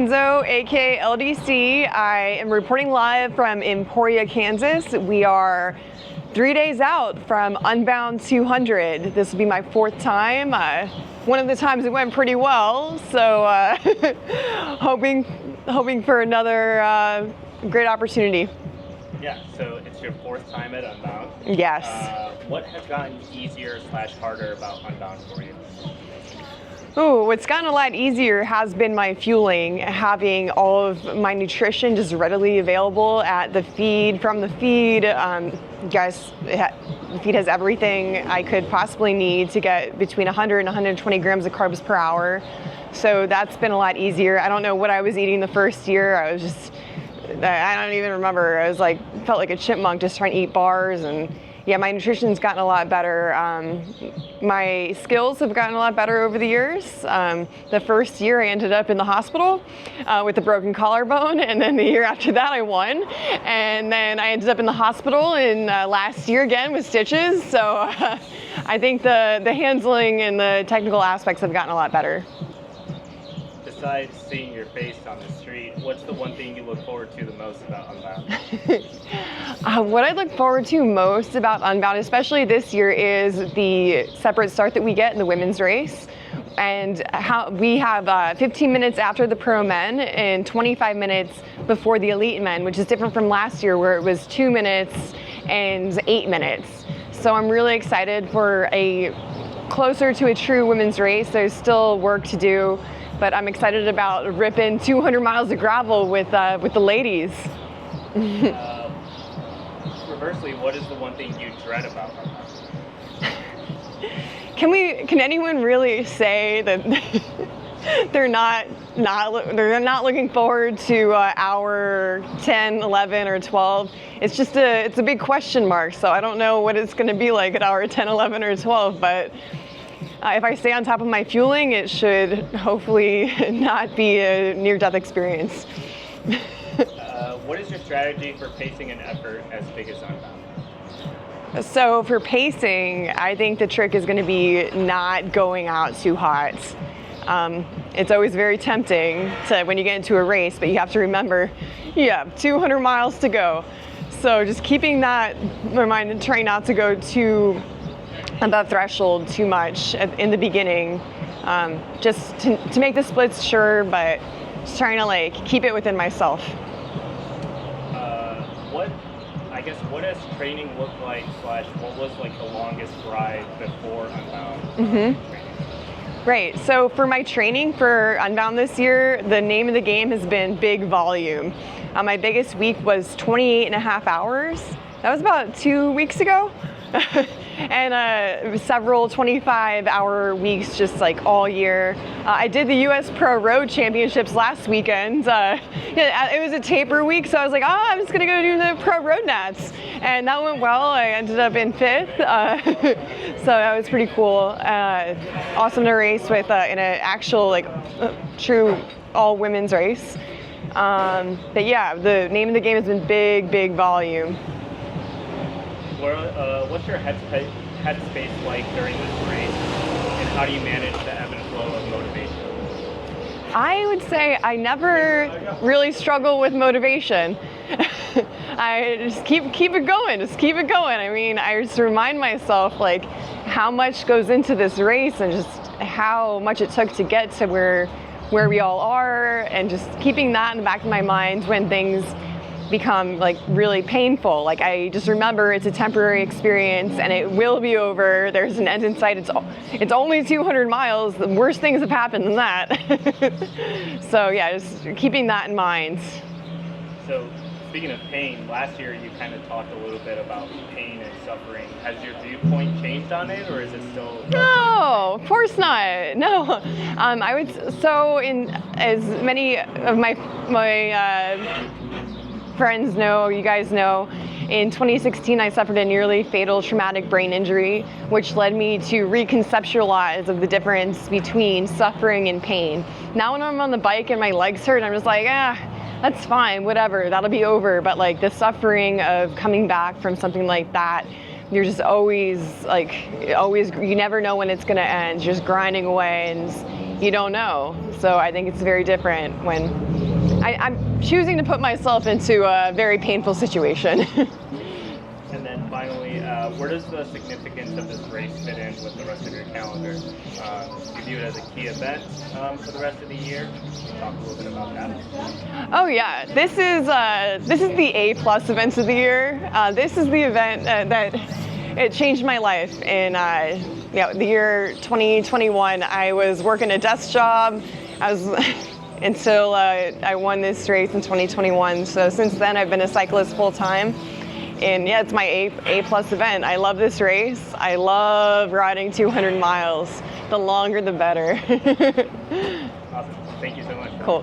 Crescenzo, aka LDC. I am reporting live from Emporia, Kansas. We are 3 days out from Unbound 200. This will be my fourth time. One of the times it went pretty well, so hoping for another great opportunity. Yeah, so it's your fourth time at Unbound. Yes. What has gotten easier / harder about Unbound for you? Oh, what's gotten a lot easier has been my fueling, having all of my nutrition just readily available at the feed, from the feed. Guys, the feed has everything I could possibly need to get between 100 and 120 grams of carbs per hour. So that's been a lot easier. I don't know what I was eating the first year. I don't even remember. I was felt like a chipmunk just trying to eat bars, and yeah, my nutrition's gotten a lot better. My skills have gotten a lot better over the years. The first year I ended up in the hospital with a broken collarbone, and then the year after that I won. And then I ended up in the hospital in last year again with stitches. So I think the handling and the technical aspects have gotten a lot better. Besides seeing your face on the street, what's the one thing you look forward to the most about Unbound? What I look forward to most about Unbound, especially this year, is the separate start that we get in the women's race. And how we have 15 minutes after the pro men and 25 minutes before the elite men, which is different from last year where it was 2 minutes and 8 minutes. So I'm really excited for a closer to a true women's race. There's still work to do, but I'm excited about ripping 200 miles of gravel with the ladies. Conversely, what is the one thing you dread about Unbound? Can anyone really say that they're not looking forward to hour 10, 11, or 12? It's just it's a big question mark. So I don't know what it's going to be like at hour 10, 11, or 12, but if I stay on top of my fueling, it should hopefully not be a near-death experience. What is your strategy for pacing an effort as big as Unbound? So for pacing, I think the trick is going to be not going out too hot. It's always very tempting when you get into a race, but you have to remember you have 200 miles to go. So just keeping that in mind and trying not to go too above threshold too much in the beginning, just to make the splits, sure, but just trying to keep it within myself. What does training look like / what was the longest ride before Unbound? Mm-hmm. Right, so for my training for Unbound this year, the name of the game has been big volume. My biggest week was 28 and a half hours. That was about 2 weeks ago. And several 25-hour weeks just all year. I did the US Pro Road Championships last weekend. It was a taper week, so I was I'm just gonna go do the Pro Road Nats. And that went well. I ended up in 5th. So that was pretty cool. Awesome to race with in an actual true all women's race. But yeah, the name of the game has been big volume. What's your headspace like during this race, and how do you manage the ebb and flow of motivation? I would say I never really struggle with motivation. I just keep it going. I mean, I just remind myself how much goes into this race and just how much it took to get to where we all are, and just keeping that in the back of my mind when things become really painful. I just remember it's a temporary experience and it will be over. There's an end in sight. It's only 200 miles. The worst things have happened than that. So yeah, just keeping that in mind. So speaking of pain, last year you kind of talked a little bit about pain and suffering. Has your viewpoint changed on it, or is it still? No, of course not. No, I would. So in as many of my friends know, you guys know, in 2016 I suffered a nearly fatal traumatic brain injury, which led me to reconceptualize of the difference between suffering and pain. Now when I'm on the bike and my legs hurt, I'm just that's fine, whatever, that'll be over. But the suffering of coming back from something like that, you're just always you never know when it's gonna end. You're just grinding away, and you don't know. So I think it's very different when I'm choosing to put myself into a very painful situation. And then finally, where does the significance of this race fit in with the rest of your calendar? Do you view it as a key event for the rest of the year? Can you talk a little bit about that? Oh yeah, this is the A+ events of the year. This is the event that it changed my life. In the year 2021, I was working a desk job. Until I won this race in 2021. So since then, I've been a cyclist full time. And yeah, it's my A+ event. I love this race. I love riding 200 miles. The longer, the better. Awesome. Thank you so much. Cool.